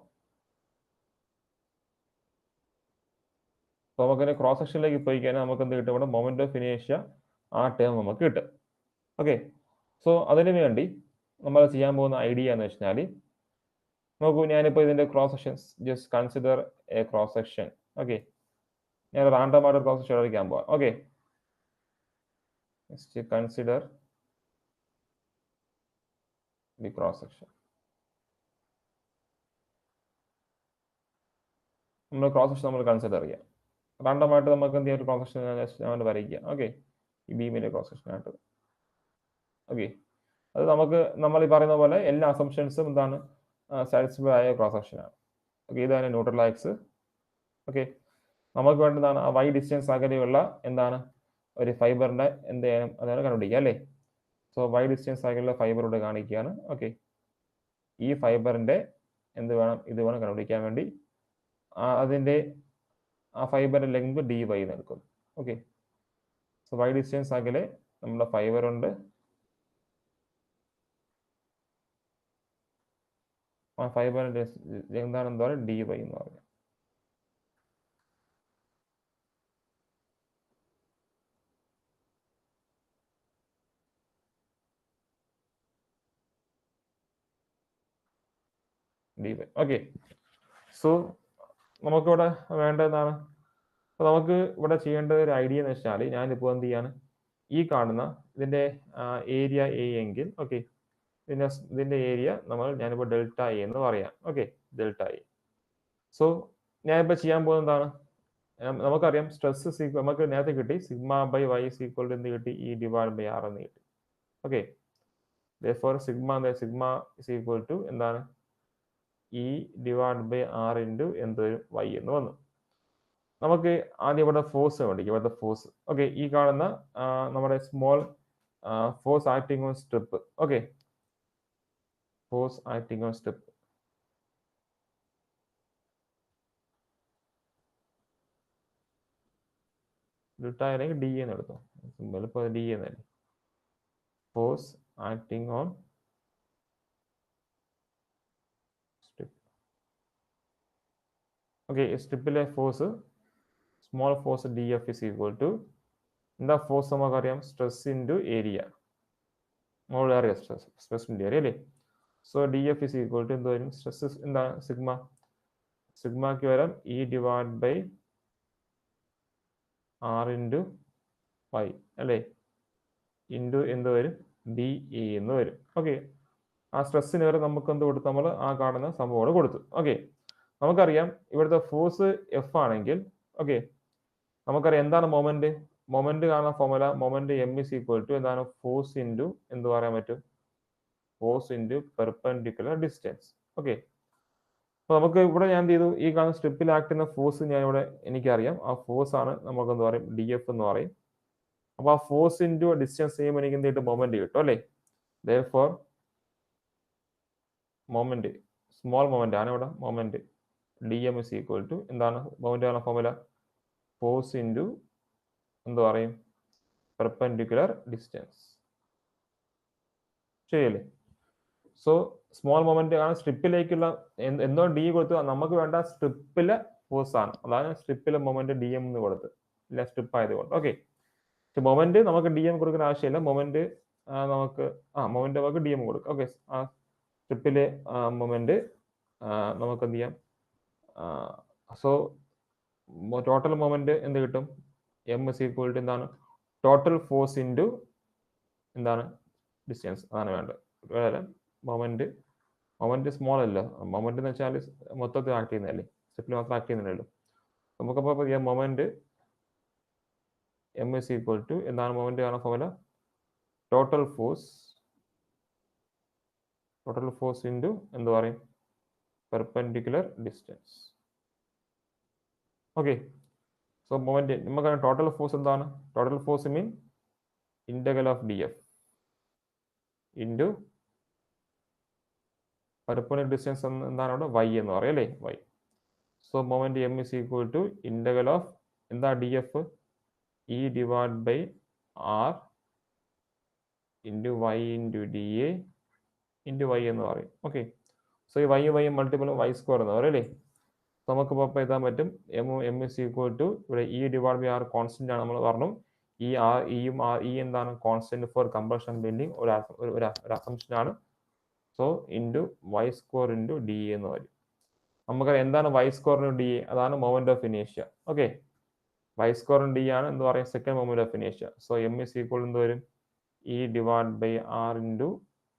അപ്പൊ നമുക്ക് ഇതിന്റെ ക്രോസ് സെക്ഷനിലേക്ക് പോയി കഴിഞ്ഞാൽ നമുക്ക് എന്ത് കിട്ടും? ഇവിടെ മൊമെന്റ് ഓഫ് ഇനേഷ്യ ആ ടേം നമുക്ക് കിട്ടും. ഓക്കെ, സോ അതിനു വേണ്ടി നമ്മൾ ചെയ്യാൻ പോകുന്ന ഐഡിയ എന്ന് വെച്ചാൽ നോക്കൂ, ഞാനിപ്പോൾ ഇതിന്റെ cross section just consider A cross section. Okay, ഞാൻ റാൻഡം ആയിട്ട് ക്രോസ് സെക്ഷൻ എടുക്കാൻ പോവാം. Okay, consider the cross section. നമ്മൾ ക്രോസ് സെക്ഷൻ നമ്മൾ കൺസിഡർ ചെയ്യാം. റാൻഡം ആയിട്ട് നമുക്ക് എന്ത് ചെയ്യാം? ഒരു ക്രോസ് സെക്ഷൻ വരയ്ക്കുക. ഓക്കെ, ഈ ബീമിന്റെ ക്രോസ് സെക്ഷൻ ആയിട്ട്. ഓക്കെ, അത് നമുക്ക് നമ്മൾ ഈ പറയുന്ന പോലെ എല്ലാ അസംഷൻസും എന്താണ്? സാറ്റിസ്ഫൈ ആയ ക്രോസ് സെക്ഷൻ ആണ്. ഓക്കെ, ഇതാണ് ന്യൂട്രൽ ആക്സ്. ഓക്കെ, നമുക്ക് വേണ്ടതാണ് ആ വൈ ഡിസ്റ്റൻസ് അകലെയുള്ള എന്താണ്? ഒരു ഫൈബറിന്റെ എന്ത് ചെയ്യണം? അതാണ് കണ്ടുപിടിക്കുക അല്ലേ? സോ വൈ ഡിസ്റ്റൻസ് അകലെയുള്ള ഫൈബർ ഇവിടെ കാണിക്കുകയാണ്. ഓക്കെ, ഈ ഫൈബറിന്റെ എന്ത് വേണം? ഇത് വേണം കണ്ടുപിടിക്കാൻ വേണ്ടി. അതിന്റെ ആ ഫൈബറിന്റെ ലെങ്ത് ഡി വൈ എടുക്കും. ഓക്കെ, സോ വൈ ഡിസ്റ്റൻസ് അകലെ നമ്മുടെ ഫൈബർ ഉണ്ട്. ആ ഫൈബറിന്റെ എന്താണ്? എന്താ പറയുക? ഡി വൈ എന്ന് പറയുന്നത്. D Y. ഓക്കെ, സോ നമുക്കിവിടെ വേണ്ടതാണ്. അപ്പോൾ നമുക്ക് ഇവിടെ ചെയ്യേണ്ട ഒരു ഐഡിയ എന്ന് വെച്ചാൽ ഞാനിപ്പോൾ എന്ത് ചെയ്യാണ്? ഈ കാണുന്ന ഇതിന്റെ ഏരിയ എ എങ്കിൽ ഓക്കെ, ഇതിന്റെ ഏരിയ ഞാനിപ്പോൾ ഡെൽറ്റ എ എന്ന് പറയാം. Okay, delta A. സോ ഞാനിപ്പോൾ ചെയ്യാൻ പോകുന്നത് എന്താണ്? നമുക്കറിയാം സ്ട്രെസ് നമുക്ക് നേരത്തെ കിട്ടി സിഗ്മ ബൈ വൈ ഈക്വൽ എന്ത് കിട്ടി? ഇ ഡിവൈഡ് ബൈ ആർ എന്ന് കിട്ടി. Okay, therefore sigma is equal to എന്താണ് E divided by R into എന്ത് y എന്ന് വന്നു. നമുക്ക് ആദ്യം ഇവിടെ ഫോഴ്സ് കണ്ടിരിക്കും, ഇവിടുത്തെ ഫോഴ്സ്. ഓക്കെ, ഈ കാണുന്ന നമ്മുടെ small force acting on strip. Okay, force acting on strip. ഡിട്ടായില്ലെങ്കിൽ ഡി എന്ന് എടുത്തോ, സിമ്പിൾ. ഇപ്പോൾ ഡി എന്നല്ലേ, force acting on strip. Okay, സ്ട്രിപ്പിലെ force, small force D F is equal to എന്താ ഫോഴ്സ് നമുക്കറിയാം, സ്ട്രെസ് ഇൻറ്റു ഏരിയ. നമ്മൾ അറിയാം സ്ട്രെസ് ഇൻറ്റു ഏരിയ അല്ലേ. So D F is equal to എന്ത് വരും, സ്ട്രെസ് എന്താണ് സിഗ്മ, സിഗ്മയ്ക്ക് വരാം E divide by R into Y അല്ലേ, ഇൻറ്റു എന്ത് വരും, ഡി ഇ എന്ന് വരും. ഓക്കെ, ആ സ്ട്രെസ്സിന് വരെ നമുക്ക് എന്ത് കൊടുത്തു, നമ്മൾ ആ കാണുന്ന സംഭവം കൊടുത്തു. ഓക്കെ, നമുക്കറിയാം ഇവിടുത്തെ ഫോഴ്സ് എഫ് ആണെങ്കിൽ, ഓക്കെ, നമുക്കറിയാം എന്താണ് മൊമെന്റ്. മൊമെന്റ് കാണുന്ന formula, moment M is equal to എന്താണ്, ഫോഴ്സ് ഇൻറ്റു എന്ത് പറയാൻ പറ്റും, force into perpendicular distance. Okay, അപ്പൊ നമുക്ക് ഇവിടെ ഞാൻ എന്ത് ചെയ്തു, ഈ കാണുന്ന സ്ട്രിപ്പിൽ ആക്ട് ചെയ്യുന്ന ഫോഴ്സ് ഞാൻ ഇവിടെ എനിക്കറിയാം, ആ ഫോഴ്സ് ആണ് നമുക്ക് എന്ത് പറയും, ഡി എഫ് എന്ന് പറയും. അപ്പൊ ആ ഫോഴ്സ് ഇൻറ്റു ഡിസ്റ്റൻസ് ചെയ്യുമ്പോൾ എനിക്ക് എന്ത് കിട്ടും, മൊമെന്റ് കിട്ടും അല്ലേ. therefore മൊമെന്റ്, സ്മോൾ മൊമെന്റ് ആണ് ഇവിടെ moment, D M is equal to എന്താണ് മൊമെന്റ് ആണ് ഫോർമുല, ഫോഴ്സ് ഇൻറ്റു എന്ത് പറയും, പെർപെൻഡിക്കുലർ ഡിസ്റ്റൻസ്. ശരിയല്ലേ. സോ സ്മോൾ മൊമെന്റ് ആണ് സ്ട്രിപ്പിലേക്കുള്ള എന്തോ ഡി കൊടുത്തു, നമുക്ക് വേണ്ട സ്ട്രിപ്പിലെ ഫോഴ്സ് ആണ്, അതാണ് സ്ട്രിപ്പിലെ മൊമെന്റ് ഡി എം എന്ന് കൊടുത്ത്, ഇല്ല സ്ട്രിപ്പ് ആയതുകൊണ്ട്. ഓക്കെ, മൊമെന്റ് നമുക്ക് ഡി എം കൊടുക്കുന്ന ആവശ്യമില്ല, മൊമെന്റ് നമുക്ക് മൊമെന്റ് നമുക്ക് ഡി എം കൊടുക്കും. ഓക്കെ, ആ സ്ട്രിപ്പിലെ മൊമെന്റ് നമുക്ക് എന്ത് ചെയ്യാം, സോ ടോട്ടൽ മൊമെന്റ് എന്ത് കിട്ടും, എം ഇസ് ഈക്വൽ ടു എന്താണ്, ടോട്ടൽ ഫോഴ്സ് ഇൻറ്റു എന്താണ് ഡിസ്റ്റൻസ്, അതാണ് വേണ്ടത്. വേറെ മൊമെന്റ് സ്മോൾ അല്ല, മൊമെന്റ് എന്ന് വെച്ചാൽ മൊത്തത്തിൽ ആക്ട് ചെയ്യുന്നതല്ലേ, സ്ട്രിപ്പിൽ മാത്രം ആക്ട് ചെയ്യുന്നില്ലല്ലോ. നമുക്കപ്പോൾ ചെയ്യാം, moment M is equal to എന്താണ് മൊമെന്റ് കാണുന്ന ഫോർമുല, ടോട്ടൽ ഫോഴ്സ് ഇൻറ്റു എന്ത് പറയും, perpendicular distance. Okay, so moment നമുക്കറിയാം ടോട്ടൽ ഫോഴ്സ് എന്താണ്, total force mean integral of D F into perpendicular distance എന്താണ് അവിടെ, വൈ എന്ന് പറയും അല്ലേ, Y. So moment M is equal to integral of എന്താ D F, E divide by R into Y into D A into Y എന്ന് പറയും. Okay, so ഈ Y multiple Y square എന്ന് പറയും അല്ലേ. നമുക്കിപ്പോൾ എഴുതാൻ പറ്റും, എം ഇസ് ഈക്വൽ ടു ഇവിടെ E divide by R constant ആണ് നമ്മൾ പറഞ്ഞു, ഈ ഇ എന്താണ് കോൺസ്റ്റന്റ് ഫോർ കമ്പൾഷൻ ബെൻഡിങ്, ഒരു അസംഷൻ ആണ്. So into Y square into D A എന്ന് വരും. നമുക്കറിയാം എന്താണ് Y square into D A, അതാണ് മൊമെന്റ് ഓഫ് ഇനേഷ്യ. ഓക്കെ, വൈ സ്ക്വയർ ഡി ആണ് എന്ത് പറയും, സെക്കൻഡ് മൊമെന്റ് ഓഫ് ഇനേഷ്യ. സോ എം ഇസ് ഈക്വൽ എന്ത് വരും, E divide by R into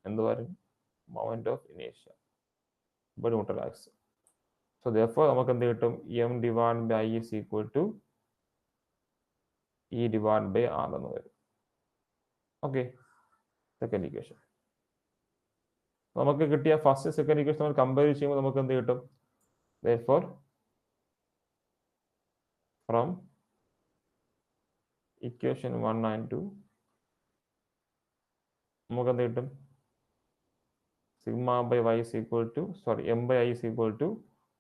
എന്ത് വരും, മൊമെന്റ് ഓഫ് ഇനേഷ്യ by neutral axis. So therefore നമുക്ക് എന്ത് കിട്ടും, M divide by I is equal to E divide by R എന്ന് വരും. ഓക്കെ, സെക്കൻഡ് ഇക്വേഷൻ നമുക്ക് കിട്ടിയ ഫസ്റ്റ് സെക്കൻഡ് ഇക്വേഷൻ നമ്മൾ കമ്പയർ ചെയ്യുമ്പോൾ നമുക്ക് എന്ത് കിട്ടും, therefore from equation 1 and 2 നമുക്ക് എന്ത് കിട്ടും, sigma by Y is equal to M by I is equal to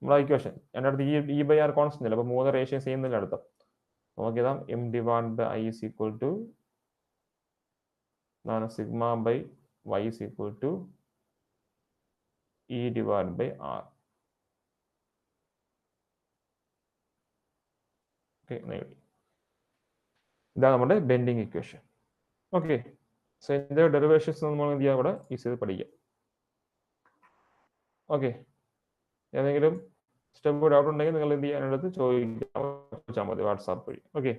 നമ്മുടെ ഇക്വേഷൻ എൻ്റെ അടുത്ത് ഇ ബൈ ആർ കോൺസ്റ്റന്റ് ഇല്ല, അപ്പോൾ 3 റേഷ്യോ ചെയ്യുന്നതിൻ്റെ അടുത്ത് നമുക്ക് ഇതാ M divide by I is equal to sigma by Y is equal to E divide by R. Okay, ഇതാണ് നമ്മുടെ ബെൻഡിങ് ഇക്വേഷൻ. ഓക്കെ, സോ ഇതിന്റെ ഡെറിവേഷൻസ് നമ്മൾ എന്ത് ചെയ്യാം, ഇവിടെ യൂസ് ചെയ്ത് പഠിക്കാം. ഓക്കെ, ഏതെങ്കിലും സ്റ്റെപ്പ് ഡൗട്ട് ഉണ്ടെങ്കിൽ നിങ്ങൾ എന്ത് ചെയ്യാൻ അടുത്ത് ചോദിച്ചാൽ മതി വാട്സാപ്പ് വഴി. ഓക്കെ.